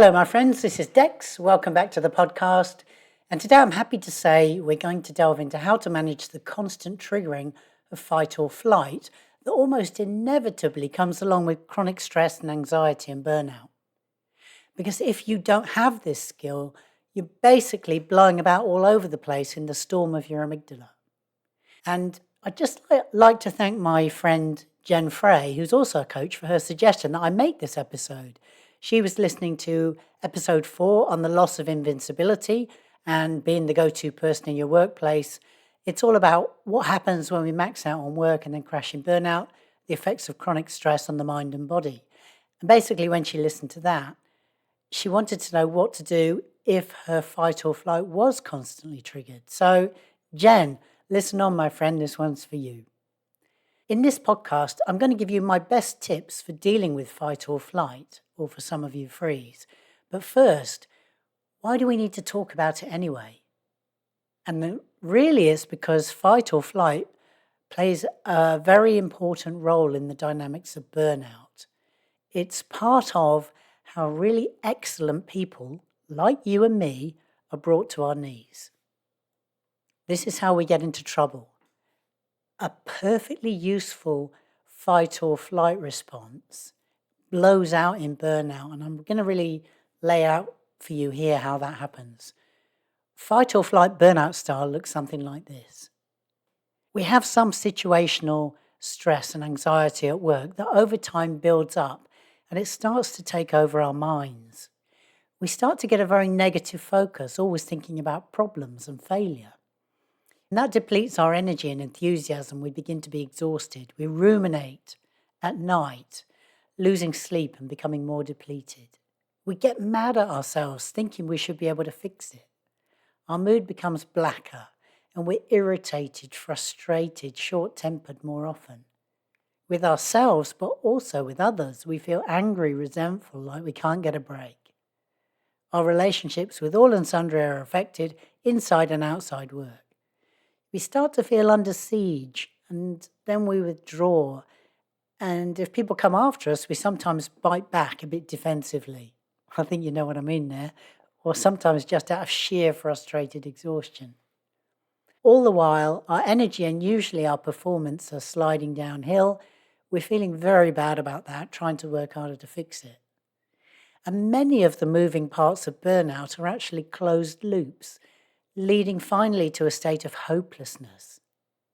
Hello, my friends. This is Dex. Welcome back to the podcast. And today I'm happy to say we're going to delve into how to manage the constant triggering of fight or flight that almost inevitably comes along with chronic stress and anxiety and burnout. Because if you don't have this skill, you're basically blowing about all over the place in the storm of your amygdala. And I'd just like to thank my friend Jen Frey, who's also a coach, for her suggestion that I make this episode. She was listening to episode 4 on the loss of invincibility and being the go-to person in your workplace. It's all about what happens when we max out on work and then crash in burnout, the effects of chronic stress on the mind and body. And basically, when she listened to that, she wanted to know what to do if her fight or flight was constantly triggered. So, Jen, listen on, my friend, this one's for you. In this podcast, I'm going to give you my best tips for dealing with fight or flight, or for some of you, freeze. But first, why do we need to talk about it anyway? And really it's because fight or flight plays a very important role in the dynamics of burnout. It's part of how really excellent people, like you and me, are brought to our knees. This is how we get into trouble. A perfectly useful fight or flight response blows out in burnout, and I'm going to really lay out for you here how that happens. Fight or flight burnout style looks something like this. We have some situational stress and anxiety at work that over time builds up and it starts to take over our minds. We start to get a very negative focus, always thinking about problems and failure. And that depletes our energy and enthusiasm. We begin to be exhausted. We ruminate at night, losing sleep and becoming more depleted. We get mad at ourselves, thinking we should be able to fix it. Our mood becomes blacker, and we're irritated, frustrated, short-tempered more often. With ourselves, but also with others, we feel angry, resentful, like we can't get a break. Our relationships with all and sundry are affected, inside and outside work. We start to feel under siege, and then we withdraw. And if people come after us, we sometimes bite back a bit defensively. I think you know what I mean there. Or sometimes just out of sheer frustrated exhaustion. All the while, our energy and usually our performance are sliding downhill. We're feeling very bad about that, trying to work harder to fix it. And many of the moving parts of burnout are actually closed loops, leading finally to a state of hopelessness,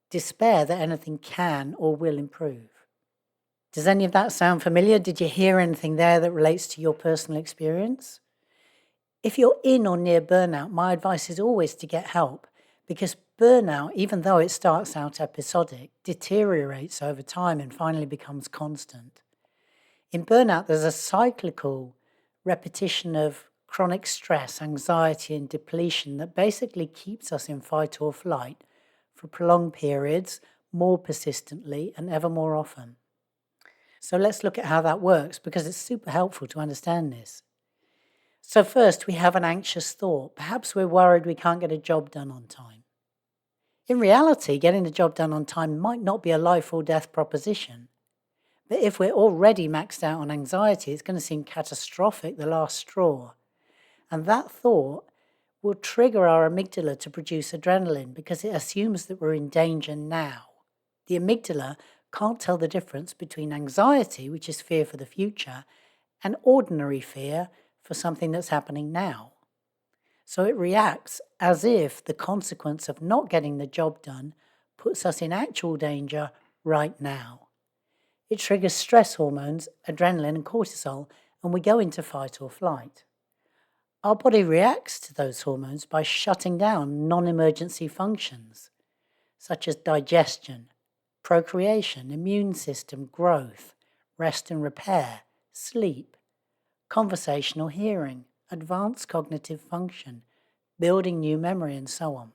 despair that anything can or will improve. Does any of that sound familiar? Did you hear anything there that relates to your personal experience? If you're in or near burnout, my advice is always to get help, because burnout, even though it starts out episodic, deteriorates over time and finally becomes constant. In burnout, there's a cyclical repetition of chronic stress, anxiety, and depletion that basically keeps us in fight or flight for prolonged periods, more persistently, and ever more often. So let's look at how that works, because it's super helpful to understand this. So first, we have an anxious thought. Perhaps we're worried we can't get a job done on time. In reality, getting the job done on time might not be a life or death proposition. But if we're already maxed out on anxiety, it's going to seem catastrophic, the last straw. And that thought will trigger our amygdala to produce adrenaline because it assumes that we're in danger now. The amygdala can't tell the difference between anxiety, which is fear for the future, and ordinary fear for something that's happening now. So it reacts as if the consequence of not getting the job done puts us in actual danger right now. It triggers stress hormones, adrenaline and cortisol, and we go into fight or flight. Our body reacts to those hormones by shutting down non-emergency functions, such as digestion, procreation, immune system, growth, rest and repair, sleep, conversational hearing, advanced cognitive function, building new memory, and so on.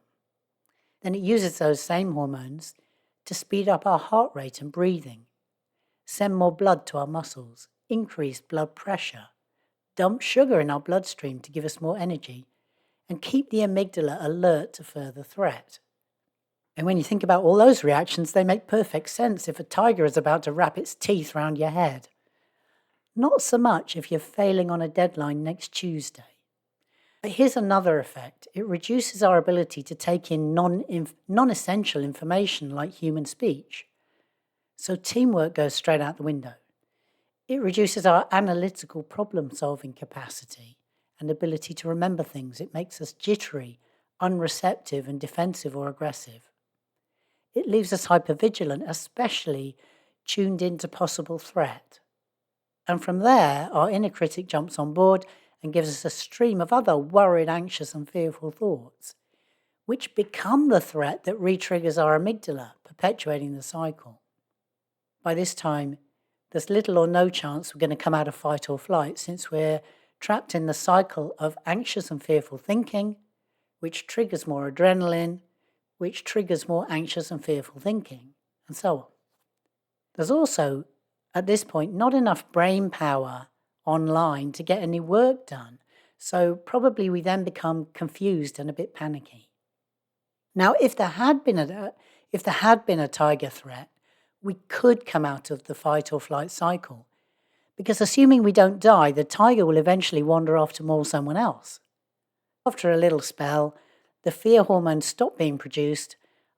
Then it uses those same hormones to speed up our heart rate and breathing, send more blood to our muscles, increase blood pressure, dump sugar in our bloodstream to give us more energy, and keep the amygdala alert to further threat. And when you think about all those reactions, they make perfect sense if a tiger is about to wrap its teeth round your head. Not so much if you're failing on a deadline next Tuesday. But here's another effect. It reduces our ability to take in non-essential information like human speech. So teamwork goes straight out the window. It reduces our analytical problem-solving capacity and ability to remember things. It makes us jittery, unreceptive, and defensive or aggressive. It leaves us hypervigilant, especially tuned into possible threat. And from there, our inner critic jumps on board and gives us a stream of other worried, anxious, and fearful thoughts, which become the threat that re-triggers our amygdala, perpetuating the cycle. By this time, there's little or no chance we're going to come out of fight or flight, since we're trapped in the cycle of anxious and fearful thinking, which triggers more adrenaline, which triggers more anxious and fearful thinking, and so on. There's also, at this point, not enough brain power online to get any work done, so probably we then become confused and a bit panicky. Now, if there had been a tiger threat, we could come out of the fight or flight cycle, because assuming we don't die, the tiger will eventually wander off to maul someone else. After a little spell, the fear hormones stop being produced,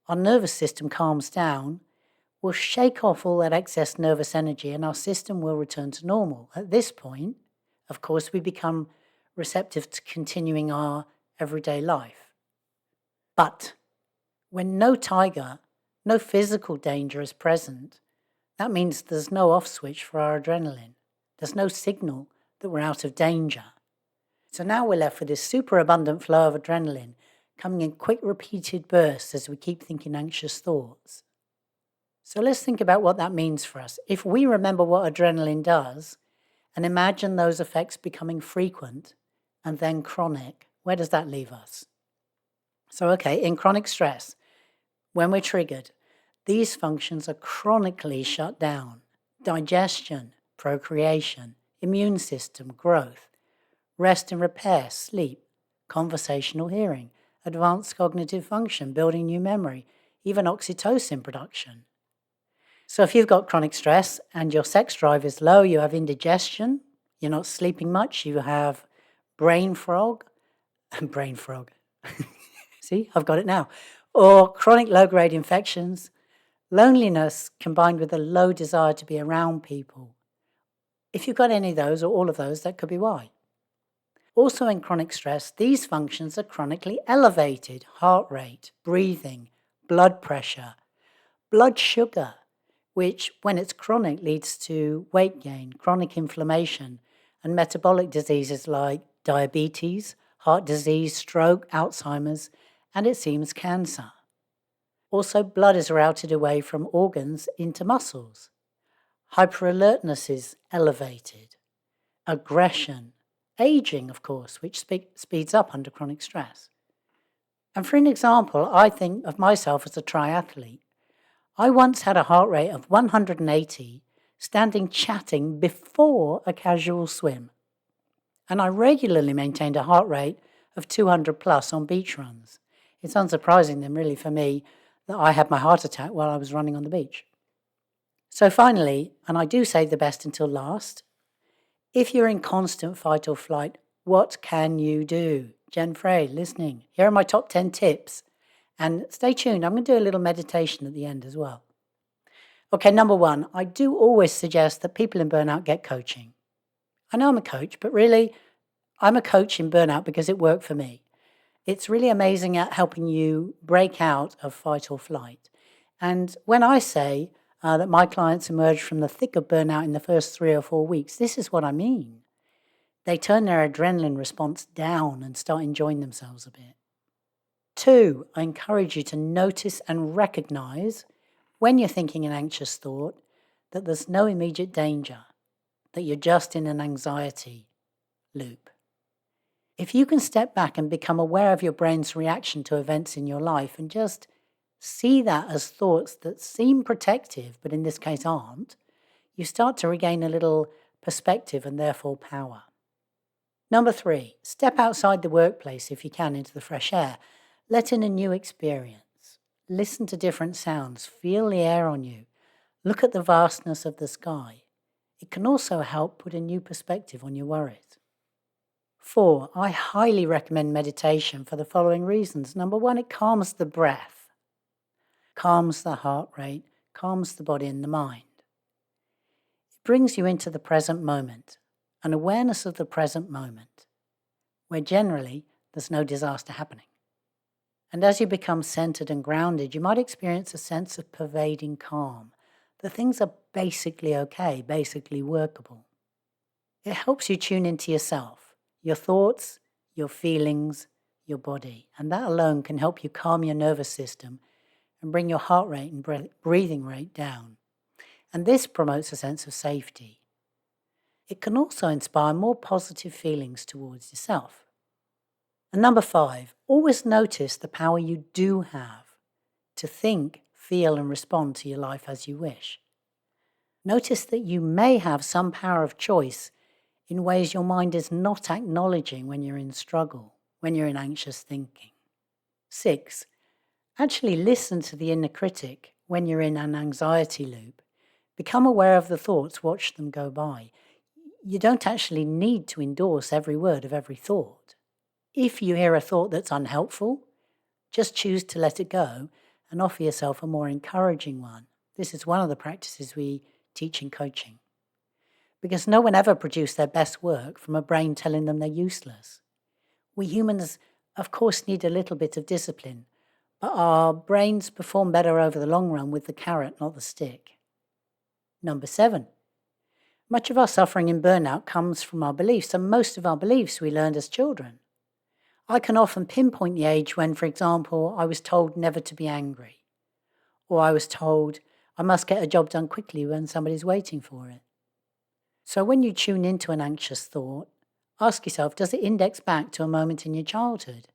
our nervous system calms down, we'll shake off all that excess nervous energy, and our system will return to normal. At this point, of course, we become receptive to continuing our everyday life. But when no tiger, no physical danger is present, that means there's no off switch for our adrenaline. There's no signal that we're out of danger. So now we're left with this super abundant flow of adrenaline coming in quick repeated bursts as we keep thinking anxious thoughts. So let's think about what that means for us. If we remember what adrenaline does and imagine those effects becoming frequent and then chronic, where does that leave us? So, okay, in chronic stress, when we're triggered, these functions are chronically shut down. Digestion, procreation, immune system, growth, rest and repair, sleep, conversational hearing, advanced cognitive function, building new memory, even oxytocin production. So if you've got chronic stress and your sex drive is low, you have indigestion, you're not sleeping much, you have brain fog, see, I've got it now, or chronic low-grade infections, loneliness combined with a low desire to be around people. If you've got any of those or all of those, that could be why. Also in chronic stress, these functions are chronically elevated: heart rate, breathing, blood pressure, blood sugar, which when it's chronic leads to weight gain, chronic inflammation, and metabolic diseases like diabetes, heart disease, stroke, Alzheimer's, and it seems cancer. Also, blood is routed away from organs into muscles. Hyperalertness is elevated. Aggression, aging, of course, which speeds up under chronic stress. And for an example, I think of myself as a triathlete. I once had a heart rate of 180, standing chatting before a casual swim. And I regularly maintained a heart rate of 200 plus on beach runs. It's unsurprising then, really, for me, that I had my heart attack while I was running on the beach. So finally, and I do save the best until last, if you're in constant fight or flight, what can you do? Jen Frey, listening. Here are my top 10 tips. And stay tuned, I'm going to do a little meditation at the end as well. Okay, number one, I do always suggest that people in burnout get coaching. I know I'm a coach, but really, I'm a coach in burnout because it worked for me. It's really amazing at helping you break out of fight or flight. And when I say that my clients emerge from the thick of burnout in the first 3 or 4 weeks, this is what I mean. They turn their adrenaline response down and start enjoying themselves a bit. 2, I encourage you to notice and recognize when you're thinking an anxious thought that there's no immediate danger, that you're just in an anxiety loop. If you can step back and become aware of your brain's reaction to events in your life and just see that as thoughts that seem protective, but in this case aren't, you start to regain a little perspective and therefore power. Number 3, step outside the workplace if you can into the fresh air. Let in a new experience. Listen to different sounds. Feel the air on you. Look at the vastness of the sky. It can also help put a new perspective on your worries. 4, I highly recommend meditation for the following reasons. Number 1, it calms the breath, calms the heart rate, calms the body and the mind. It brings you into the present moment, an awareness of the present moment, where generally there's no disaster happening. And as you become centered and grounded, you might experience a sense of pervading calm, that things are basically okay, basically workable. It helps you tune into yourself, your thoughts, your feelings, your body, and that alone can help you calm your nervous system and bring your heart rate and breathing rate down. And this promotes a sense of safety. It can also inspire more positive feelings towards yourself. And number 5, always notice the power you do have to think, feel, and respond to your life as you wish. Notice that you may have some power of choice in ways your mind is not acknowledging when you're in struggle, when you're in anxious thinking. 6, actually listen to the inner critic when you're in an anxiety loop. Become aware of the thoughts, watch them go by. You don't actually need to endorse every word of every thought. If you hear a thought that's unhelpful, just choose to let it go and offer yourself a more encouraging one. This is one of the practices we teach in coaching. Because no one ever produced their best work from a brain telling them they're useless. We humans, of course, need a little bit of discipline, but our brains perform better over the long run with the carrot, not the stick. Number 7. Much of our suffering in burnout comes from our beliefs, and most of our beliefs we learned as children. I can often pinpoint the age when, for example, I was told never to be angry, or I was told I must get a job done quickly when somebody's waiting for it. So when you tune into an anxious thought, ask yourself, does it index back to a moment in your childhood?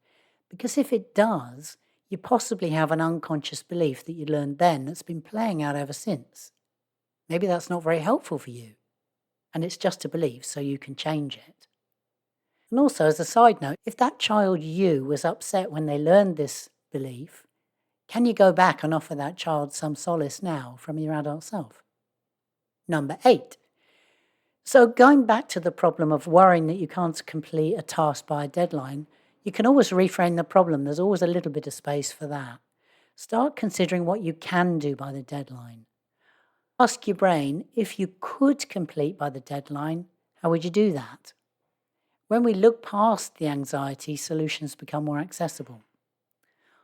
Because if it does, you possibly have an unconscious belief that you learned then that's been playing out ever since. Maybe that's not very helpful for you, and it's just a belief, so you can change it. And also, as a side note, if that child you was upset when they learned this belief, can you go back and offer that child some solace now from your adult self? Number 8. So going back to the problem of worrying that you can't complete a task by a deadline, you can always reframe the problem. There's always a little bit of space for that. Start considering what you can do by the deadline. Ask your brain, if you could complete by the deadline, how would you do that? When we look past the anxiety, solutions become more accessible.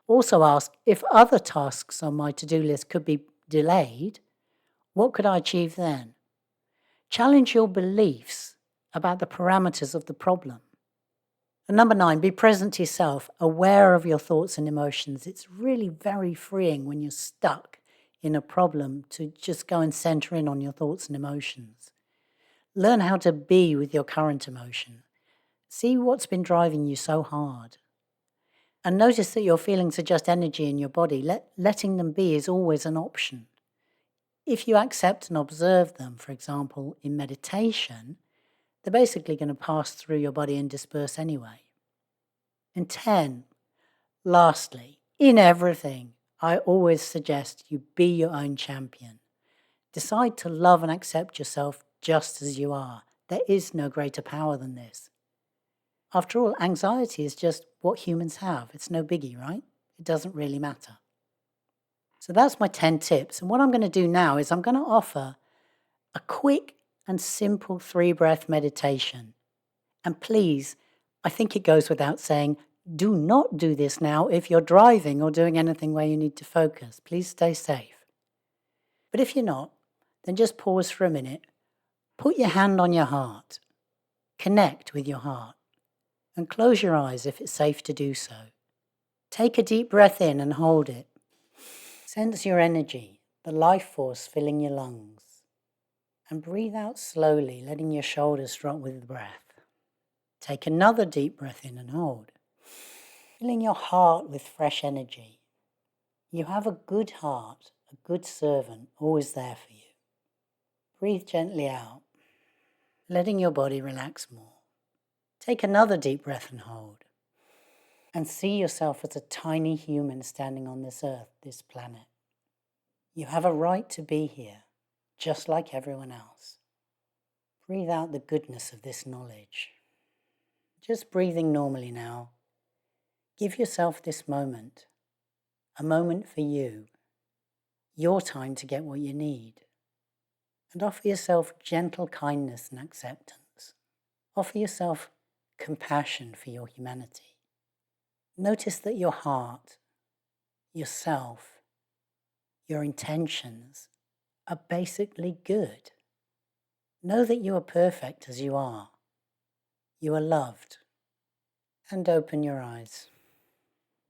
Also ask, if other tasks on my to-do list could be delayed, what could I achieve then? Challenge your beliefs about the parameters of the problem. And number 9, be present to yourself, aware of your thoughts and emotions. It's really very freeing when you're stuck in a problem to just go and center in on your thoughts and emotions. Learn how to be with your current emotion. See what's been driving you so hard. And notice that your feelings are just energy in your body. Letting them be is always an option. If you accept and observe them, for example, in meditation, they're basically going to pass through your body and disperse anyway. And 10, lastly, in everything, I always suggest you be your own champion. Decide to love and accept yourself just as you are. There is no greater power than this. After all, anxiety is just what humans have. It's no biggie, right? It doesn't really matter. So that's my 10 tips. And what I'm going to do now is I'm going to offer a quick and simple 3-breath meditation. And please, I think it goes without saying, do not do this now if you're driving or doing anything where you need to focus. Please stay safe. But if you're not, then just pause for a minute. Put your hand on your heart. Connect with your heart. And close your eyes if it's safe to do so. Take a deep breath in and hold it. Sense your energy, the life force filling your lungs. And breathe out slowly, letting your shoulders drop with the breath. Take another deep breath in and hold. Filling your heart with fresh energy. You have a good heart, a good servant, always there for you. Breathe gently out, letting your body relax more. Take another deep breath and hold. And see yourself as a tiny human standing on this earth, this planet. You have a right to be here, just like everyone else. Breathe out the goodness of this knowledge. Just breathing normally now. Give yourself this moment, a moment for you, your time to get what you need. And offer yourself gentle kindness and acceptance. Offer yourself compassion for your humanity. Notice that your heart, yourself, your intentions are basically good. Know that you are perfect as you are. You are loved. And open your eyes.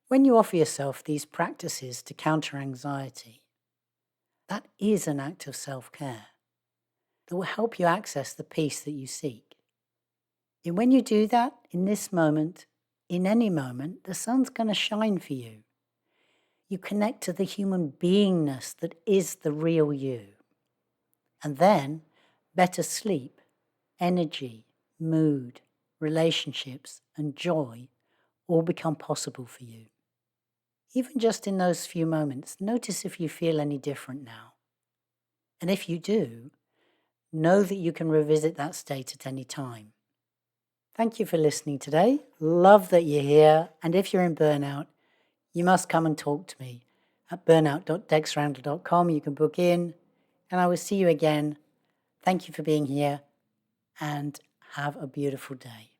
When you offer yourself these practices to counter anxiety, that is an act of self-care that will help you access the peace that you seek. And when you do that, in this moment, in any moment, the sun's going to shine for you. You connect to the human beingness that is the real you. And then, better sleep, energy, mood, relationships, and joy all become possible for you. Even just in those few moments, notice if you feel any different now. And if you do, know that you can revisit that state at any time. Thank you for listening today. Love that you're here. And if you're in burnout, you must come and talk to me at burnout.dexrandall.com. You can book in, and I will see you again. Thank you for being here, and have a beautiful day.